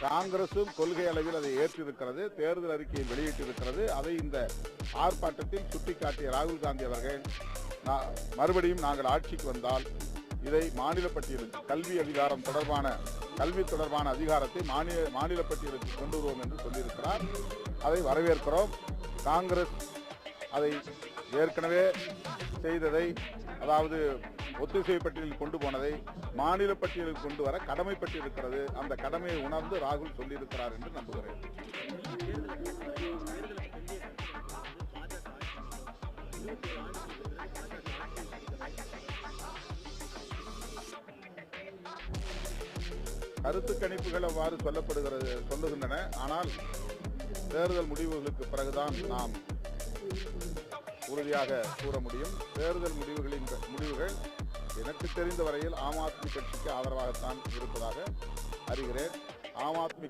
காங்கிரசும் கொள்கை அளவில் அதை ஏற்றிருக்கிறது, தேர்தல் அறிக்கையை வெளியிட்டிருக்கிறது. அதை இந்த ஆர்ப்பாட்டத்தில் சுட்டிக்காட்டிய ராகுல் காந்தி அவர்கள், மறுபடியும் நாங்கள் ஆட்சிக்கு வந்தால் இதை மாநில பட்டியலுக்கு கல்வி தொடர்பான அதிகாரத்தை மாநில பட்டியலுக்கு கொண்டு வருவோம் என்று சொல்லியிருக்கிறார். அதை வரவேற்கிறோம். காங்கிரஸ் அதை ஏற்கனவே செய்ததை, அதாவது ஒத்திசைவு பட்டியலில் கொண்டு போனதை மாநில பட்டியலில் கொண்டு வர கடமைப்பட்டிருக்கிறது. அந்த கடமையை உணர்ந்து ராகுல் சொல்லியிருக்கிறார் என்று நம்புகிறேன். கருத்து கணிப்புகள் அவ்வாறு சொல்லுகின்றன. ஆனால் தேர்தல் முடிவுகளுக்கு பிறகுதான் நாம் உறுதியாக கூற முடியும். தேர்தல் முடிவுகள் எனக்கு தெரிந்த வரையில் ஆம் ஆத்மி கட்சிக்கு ஆதரவாகத்தான் இருப்பதாக அறிகிறேன். ஆம் ஆத்மி